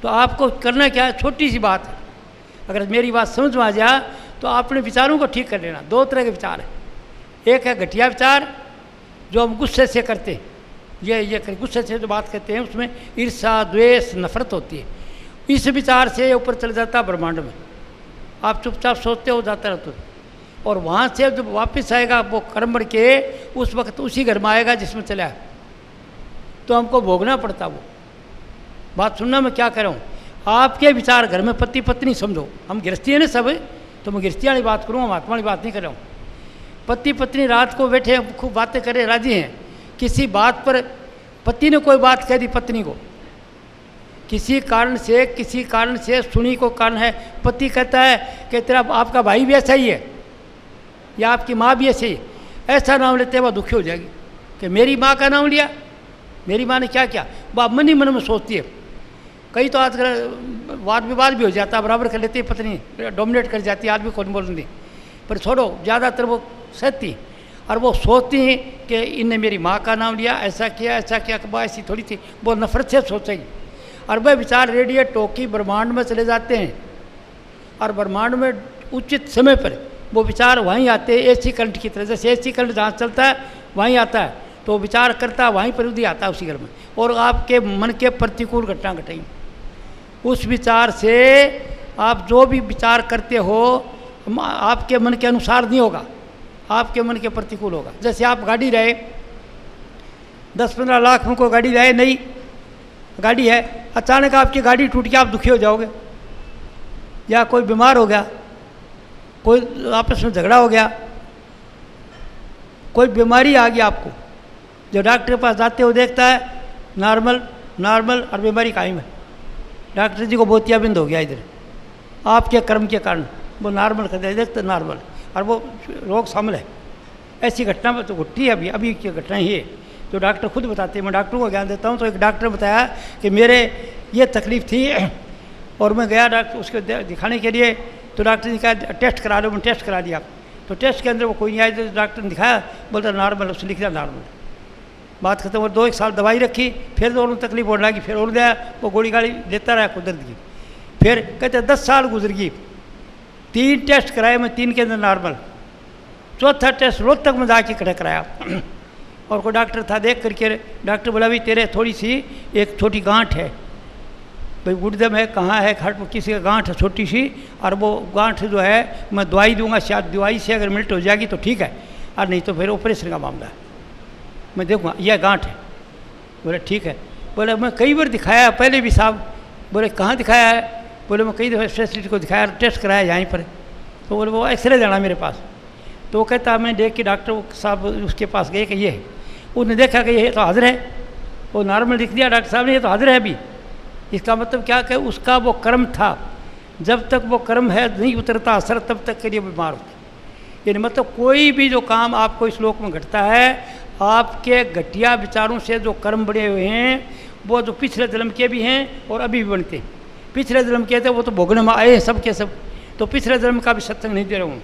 तो आपको करना क्या है, छोटी सी बात है, अगर मेरी बात समझ में आ जाए तो अपने विचारों को ठीक कर लेना। दो तरह के विचार हैं, एक है घटिया विचार जो हम गुस्से से करते हैं, ये गुस्से से जो बात करते हैं उसमें ईर्ष्या द्वेष नफरत होती है। इस विचार से ऊपर चले जाता है ब्रह्मांड में, आप चुपचाप सोचते हो जाता रहते हो, और वहाँ से जब वापस आएगा वो कर्म बढ़ के उस वक्त उसी घर में आएगा जिसमें चला है, तो हमको भोगना पड़ता। वो बात सुनना, मैं क्या कह रहा हूँ, आपके विचार घर में पति पत्नी समझो, हम गृहस्थी है ना सब, तो मैं गृहस्थी वाली बात करूँ, महात्मा वाली बात नहीं कर रहा हूँ। पति पत्नी रात को बैठे खूब बातें करे राजी हैं, किसी बात पर पति ने कोई बात कह दी पत्नी को, किसी कारण से सुनी को कारण है, पति कहता है कि तेरा आपका भाई भी ऐसा ही है या आपकी माँ भी ऐसे ही, ऐसा नाम लेते वह दुखी हो जाएगी कि मेरी माँ का नाम लिया, मेरी माँ ने क्या किया, वह मन ही मन में सोचती है। कई तो आजकल वाद विवाद भी हो जाता है, बराबर कर लेती है पत्नी, डोमिनेट कर जाती है, आदमी को नहीं बोलती, पर छोड़ो, ज़्यादातर वो सहती और वो सोचती हैं कि इनने मेरी माँ का नाम लिया, ऐसा किया, ऐसी थोड़ी थी, वो नफरत से सोचेगी। और वह विचार रेडिएट होकर ब्रह्मांड में चले जाते हैं, और ब्रह्मांड में उचित समय पर वो विचार वहीं आते हैं, एसी करंट की तरह, जैसे एसी करंट जहाँ चलता है वहीं आता है, तो विचार करता है वहीं पर उदी आता है उसी घर में, और आपके मन के प्रतिकूल घटना घटेगी। उस विचार से आप जो भी विचार करते हो आपके मन के अनुसार नहीं होगा, आपके मन के प्रतिकूल होगा। जैसे आप गाड़ी रहे 10-15 लाख में कोई गाड़ी रहे, नई गाड़ी है, अचानक आपकी गाड़ी टूट के आप दुखी हो जाओगे, या कोई बीमार हो गया, कोई आपस में झगड़ा हो गया, कोई बीमारी आ गई आपको, जो डॉक्टर के पास जाते हो देखता है नॉर्मल और बीमारी कायम है, डॉक्टर जी को मोतियाबिंद हो गया इधर, आपके कर्म के कारण वो नॉर्मल कर दिया, देखते नॉर्मल, और वो रोग शामिल है। ऐसी घटना में तो घटी है, अभी की घटना ही है, जो डॉक्टर खुद बताते हैं, मैं डॉक्टरों को ज्ञान देता हूँ। तो एक डॉक्टर ने बताया कि मेरे ये तकलीफ़ थी, और मैं गया डॉक्टर उसको दिखाने के लिए, तो डॉक्टर ने कहा टेस्ट करा लो, मैंने टेस्ट करा दिया, तो टेस्ट के अंदर वो कोई नहीं आया, तो डॉक्टर ने दिखाया, बोलता नॉर्मल, उसने लिख दिया नॉर्मल, बात खत्म। और 2-1 साल दवाई रखी, फिर और तकलीफ होने लगी, फिर और गया, वो गोली गाड़ी लेता रहा कुदरत की, फिर कहते 10 साल गुजर गई, 3 टेस्ट कराए मैं, 3 के अंदर नॉर्मल, चौथा टेस्ट रोहतक में जाके खड़ा कराया, और कोई डॉक्टर था, देख करके डॉक्टर बोला भी तेरे थोड़ी सी एक छोटी गांठ है, भाई गुर्दे में कहाँ है, हार्ट में किसी का गांठ है छोटी सी, और वो गांठ जो है मैं दवाई दूंगा, शायद दवाई से अगर मिल्ट हो जाएगी तो ठीक है, और नहीं तो फिर ऑपरेशन का मामला है, मैं देखूँगा यह गांठ है। बोले ठीक है, बोले मैं कई बार दिखाया पहले भी साहब, बोले कहाँ दिखाया है, बोले मैं कई दफ़ा स्पेशलिस्ट को दिखाया, टेस्ट कराया यहीं पर, तो बोले वो एक्सरे देना मेरे पास, तो वो कहता मैं देख के डॉक्टर साहब उसके पास गए कि ये है, उसने देखा कि ये तो हाजिर है, वो नॉर्मल लिख दिया डॉक्टर साहब ने, ये तो हाजिर है अभी। इसका मतलब क्या कि उसका वो कर्म था, जब तक वो कर्म है नहीं उतरता असर, तब तक के लिए बीमार होते। यानी मतलब कोई भी जो काम आपको इस लोक में घटता है, आपके घटिया विचारों से जो कर्म बने हुए हैं, वो जो पिछले जन्म के भी हैं और अभी भी बनते हैं। पिछले जन्म के थे वो तो भोगने में आए हैं सब के सब, तो पिछले जन्म का भी सत्संग नहीं दे रहा हूँ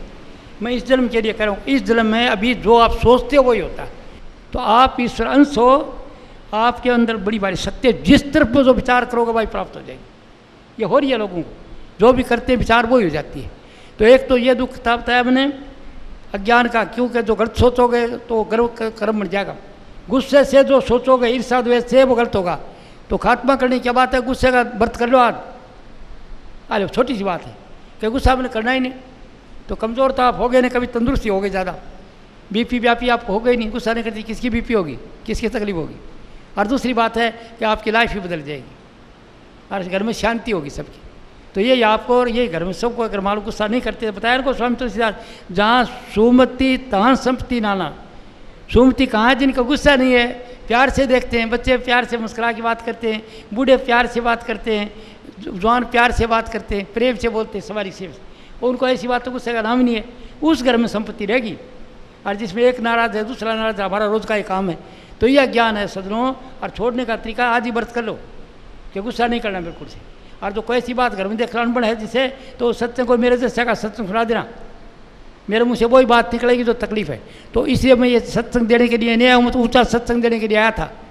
मैं, इस जन्म के लिए कह रहा हूँ। इस जन्म में अभी जो आप सोचते हो वही होता है, तो आप ईश्वर अंश हो, आपके अंदर बड़ी बड़ी शक्ति है, जिस तरफ में जो विचार करोगे वही प्राप्त हो जाएगी। ये हो रही है लोगों को, जो भी करते हैं विचार वही हो जाती है। तो एक तो ये दुख था बताया मैंने अज्ञान का, क्योंकि जो गलत सोचोगे तो गर्व कर्म बन जाएगा, गुस्से से जो सोचोगे ईर्ष्या द्वेष से वो गलत होगा, तो खात्मा करने की बात है, गुस्से का व्रत कर लो आज, अरे छोटी सी बात है कि गुस्सा मैंने करना ही नहीं, तो कमज़ोर तो आप हो गए नहीं, कभी तंदुरुस्ती हो गई ज़्यादा, बीपी व्यापी आपको हो गई नहीं, गुस्सा नहीं करती, किसकी बीपी होगी, किसकी तकलीफ होगी। और दूसरी बात है कि आपकी लाइफ ही बदल जाएगी और घर में शांति होगी सबकी। तो ये आपको और ये घर में सबको अगर मालूम गुस्सा नहीं करते, बताया इनको स्वामी तुलसीदास, जहाँ सुमति तहाँ संपत्ति नाना। सुमति कहाँ है जिनका गुस्सा नहीं है, प्यार से देखते हैं, बच्चे प्यार से मुस्कुरा की बात करते हैं, बूढ़े प्यार से बात करते हैं, जवान प्यार से बात करते हैं, प्रेम से बोलते हैं, सवारी से, उनको ऐसी बात तो गुस्से का नाम ही नहीं है, उस घर में संपत्ति रहेगी। और जिसमें एक नाराज है दूसरा नाराज है, हमारा रोज का ही काम है। तो यह ज्ञान है सदनों, और छोड़ने का तरीका आज ही व्रत कर लो कि गुस्सा नहीं करना बिल्कुल से। और जो कोई ऐसी बात घर में देखना अनपढ़ है जिसे, तो सत्संग को मेरे जैसे का सत्संग सुना देना, मेरे मुँह से वही बात निकलेगी जो तकलीफ है। तो इसलिए मैं ये सत्संग देने के लिए नहीं आया हूँ, तो ऊँचा सत्संग देने के लिए आया था।